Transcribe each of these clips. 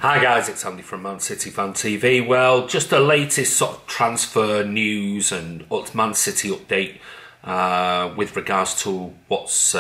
Hi guys, it's Andy from Man City Fan TV. Well, just the latest sort of transfer news and Man City update with regards to what's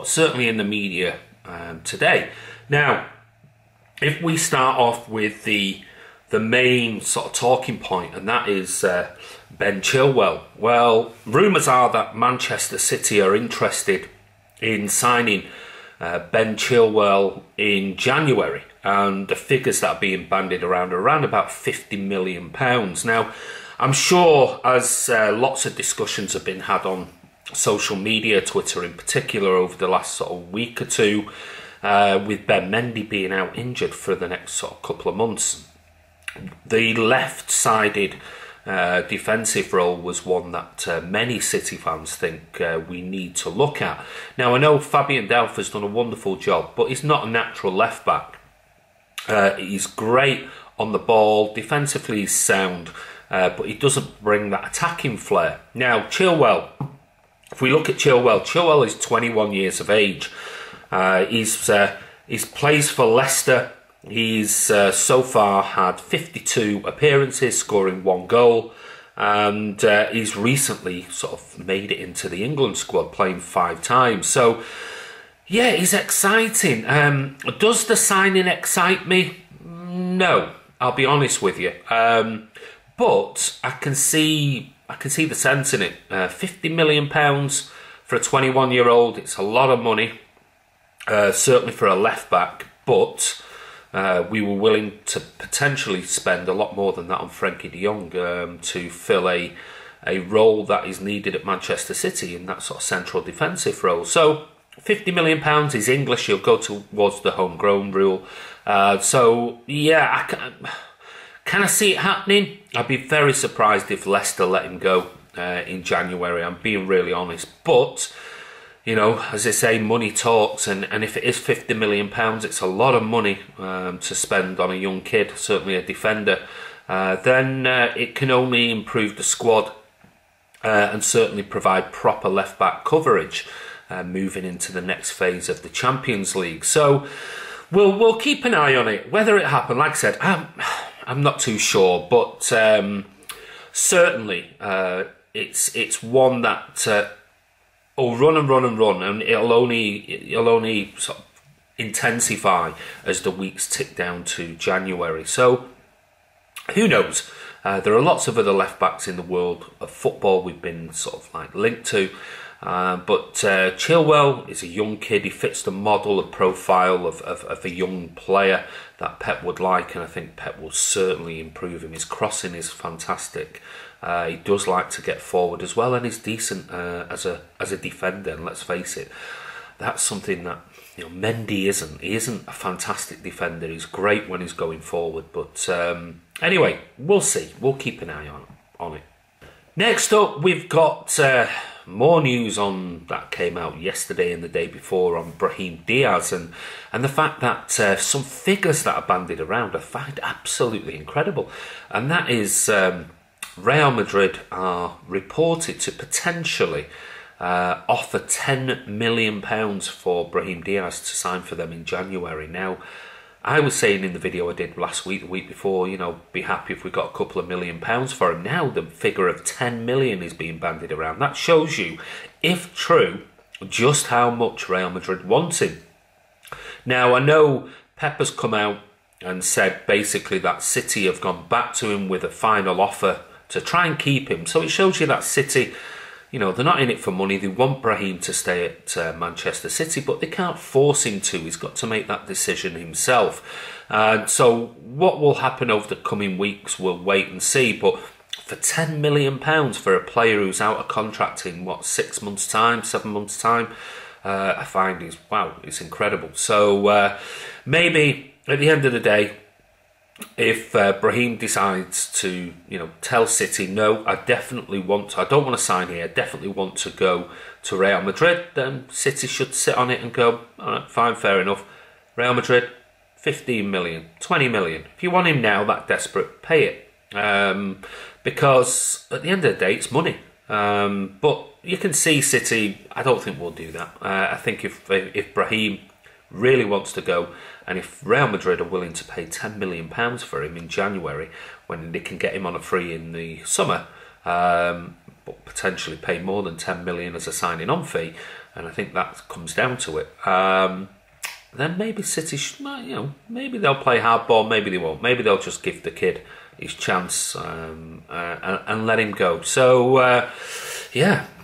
certainly in the media today. Now, if we start off with the main sort of talking point, and that is Ben Chilwell. Well, rumours are that Manchester City are interested in signing Ben Chilwell in January, and the figures that are being bandied around are around about £50 million. Now, I'm sure as lots of discussions have been had on social media, Twitter in particular, over the last sort of week or two, with Ben Mendy being out injured for the next sort of couple of months, the left-sided defensive role was one that many City fans think we need to look at. Now, I know Fabian Delph has done a wonderful job, but he's not a natural left-back. He's great on the ball, defensively he's sound, but he doesn't bring that attacking flair. Now, Chilwell, if we look at Chilwell is 21 years of age. He's plays for Leicester. He's so far had 52 appearances, scoring 1 goal, and he's recently sort of made it into the England squad, playing 5 times. So, yeah, he's exciting. Does the signing excite me? No, I'll be honest with you. But I can see the sense in it. £50 million for a 21-year-old. It's a lot of money, certainly for a left back, but we were willing to potentially spend a lot more than that on Frenkie de Jong to fill a role that is needed at Manchester City in that sort of central defensive role. So £50 million is English. He'll go towards the homegrown rule. So yeah, I can I see it happening? I'd be very surprised if Leicester let him go in January. I'm being really honest, but you know, as they say, money talks, and if it is £50 million, it's a lot of money to spend on a young kid, certainly a defender. Then it can only improve the squad and certainly provide proper left-back coverage moving into the next phase of the Champions League. So we'll keep an eye on it. Whether it happens, like I said, I'm not too sure, but certainly it's one that will run and run and run, and it'll only sort of intensify as the weeks tick down to January. So who knows? There are lots of other left backs in the world of football we've been sort of like linked to, but Chilwell is a young kid. He fits the model, the profile of a young player that Pep would like, and I think Pep will certainly improve him. His crossing is fantastic. He does like to get forward as well, and he's decent as a defender. And let's face it, that's something that Mendy isn't. He isn't a fantastic defender. He's great when he's going forward, but anyway, we'll see. We'll keep an eye on it. Next up, we've got more news on that came out yesterday and the day before on Brahim Diaz, and the fact that some figures that are bandied around I find absolutely incredible, and that is Real Madrid are reported to potentially offer £10 million for Brahim Diaz to sign for them in January. Now, I was saying in the video I did last week, the week before, be happy if we got a couple of £1 million for him. Now the figure of 10 million is being bandied around. That shows you, if true, just how much Real Madrid wants him. Now, I know Pep has come out and said basically that City have gone back to him with a final offer to try and keep him. So it shows you that City, they're not in it for money. They want Brahim to stay at Manchester City, but they can't force him to. He's got to make that decision himself. So what will happen over the coming weeks, we'll wait and see. But for £10 million for a player who's out of contract in, 6 months' time, 7 months' time, I find it's incredible. So maybe at the end of the day, if Brahim decides to, tell City, no, I don't want to sign here, I definitely want to go to Real Madrid, then City should sit on it and go, all right, fine, fair enough. Real Madrid, 15 million, 20 million. If you want him now, that desperate, pay it. Because at the end of the day, it's money. But you can see City, I don't think we'll do that. I think if Brahim really wants to go. And if Real Madrid are willing to pay £10 million for him in January, when they can get him on a free in the summer, but potentially pay more than 10 million as a signing on fee, and I think that comes down to it, then maybe City, maybe they'll play hardball, maybe they won't. Maybe they'll just give the kid his chance and let him go. So,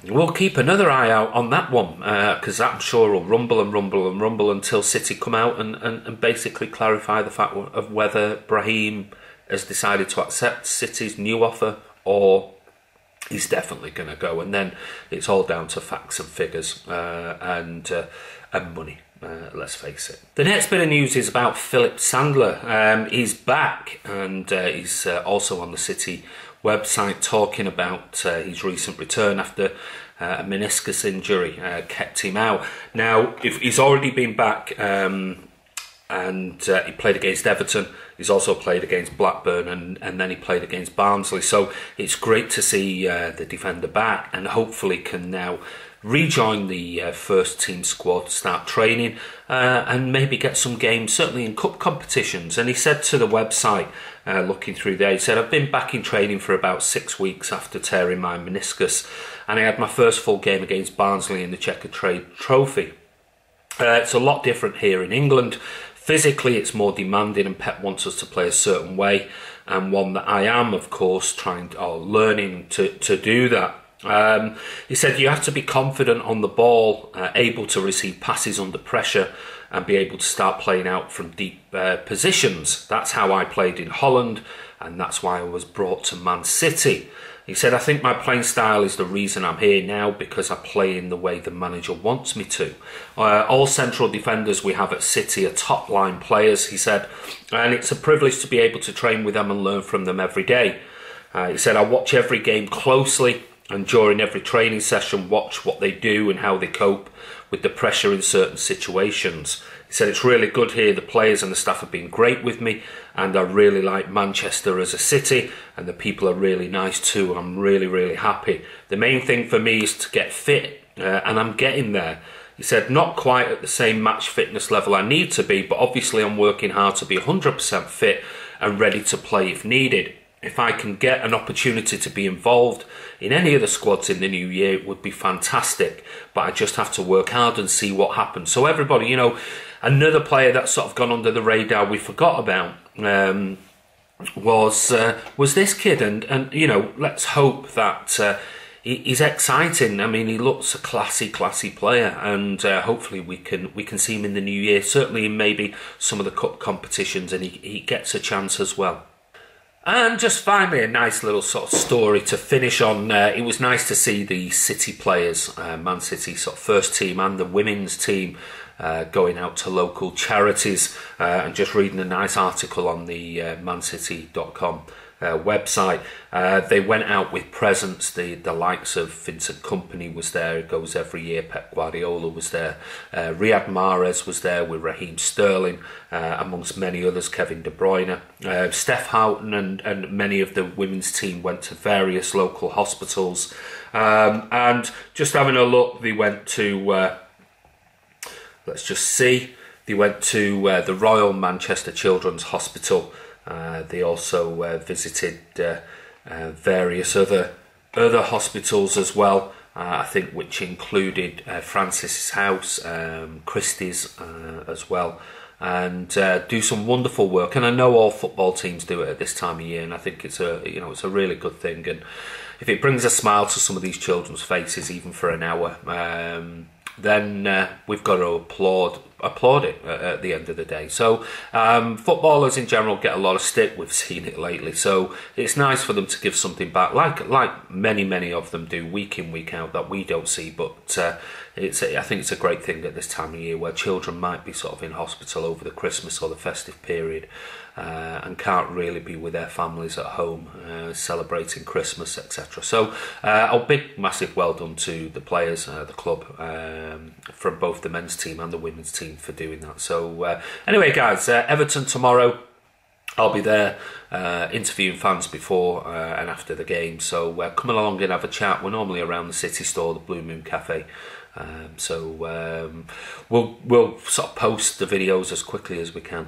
we'll keep another eye out on that one, because I'm sure will rumble and rumble and rumble until City come out and basically clarify the fact of whether Brahim has decided to accept City's new offer or he's definitely going to go. And then it's all down to facts and figures and money. Let's face it. The next bit of news is about Phillipe Sandler. He's back, and he's also on the City website talking about his recent return after a meniscus injury kept him out. Now, if he's already been back, and he played against Everton. He's also played against Blackburn, and then he played against Barnsley. So it's great to see the defender back, and hopefully can now rejoin the first team squad, start training, and maybe get some games, certainly in cup competitions. And he said to the website, looking through there, he said, I've been back in training for about 6 weeks after tearing my meniscus, and I had my first full game against Barnsley in the Checker Trade Trophy. It's a lot different here in England. Physically, it's more demanding, and Pep wants us to play a certain way, and one that I am, of course, learning to do that. He said you have to be confident on the ball, able to receive passes under pressure, and be able to start playing out from deep positions. That's how I played in Holland, and that's why I was brought to Man City. He said, I think my playing style is the reason I'm here now, because I play in the way the manager wants me to. All central defenders we have at City are top line players, he said, and it's a privilege to be able to train with them and learn from them every day. He said, I watch every game closely, and during every training session watch what they do and how they cope with the pressure in certain situations. He said, it's really good here. The players and the staff have been great with me, and I really like Manchester as a city, and the people are really nice too. I'm really, really happy. The main thing for me is to get fit, and I'm getting there. He said, not quite at the same match fitness level I need to be, but obviously I'm working hard to be 100% fit and ready to play if needed. If I can get an opportunity to be involved in any of the squads in the new year, it would be fantastic. But I just have to work hard and see what happens. So everybody, another player that's sort of gone under the radar we forgot about was this kid. And let's hope that he's exciting. I mean, he looks a classy player, and hopefully we can see him in the new year. Certainly in maybe some of the cup competitions, and he gets a chance as well. And just finally, a nice little sort of story to finish on. It was nice to see the City players, Man City sort of first team and the women's team, going out to local charities, and just reading a nice article on the mancity.com website. They went out with presents. The likes of Vincent Kompany was there, it goes every year. Pep Guardiola was there. Riyad Mahrez was there with Raheem Sterling, amongst many others, Kevin De Bruyne. Steph Hiughton and many of the women's team went to various local hospitals. And just having a look, they went to, let's just see, they went to the Royal Manchester Children's Hospital. They also visited various other hospitals as well, I think, which included Francis's House, Christie's as well, and do some wonderful work. And I know all football teams do it at this time of year, and I think it's a really good thing. And if it brings a smile to some of these children's faces, even for an hour, then we've got to applaud it at the end of the day. So footballers in general get a lot of stick. We've seen it lately, so it's nice for them to give something back, like many of them do week in, week out, that we don't see. But I think it's a great thing at this time of year where children might be sort of in hospital over the Christmas or the festive period, and can't really be with their families at home celebrating Christmas, etc. So a big massive well done to the players, the club, from both the men's team and the women's team for doing that. So anyway guys, Everton tomorrow, I'll be there interviewing fans before and after the game, so come along and have a chat. We're normally around the City Store, the Blue Moon Cafe, We'll sort of post the videos as quickly as we can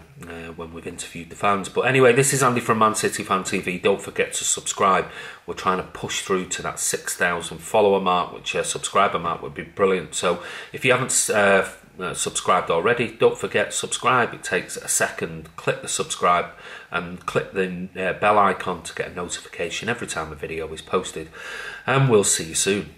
when we've interviewed the fans. But anyway, this is Andy from Man City Fan TV. Don't forget to subscribe. We're trying to push through to that 6,000 follower mark, which subscriber mark would be brilliant. So if you haven't subscribed already, don't forget, subscribe. It takes a second. Click the subscribe and click the bell icon to get a notification every time a video is posted. And we'll see you soon.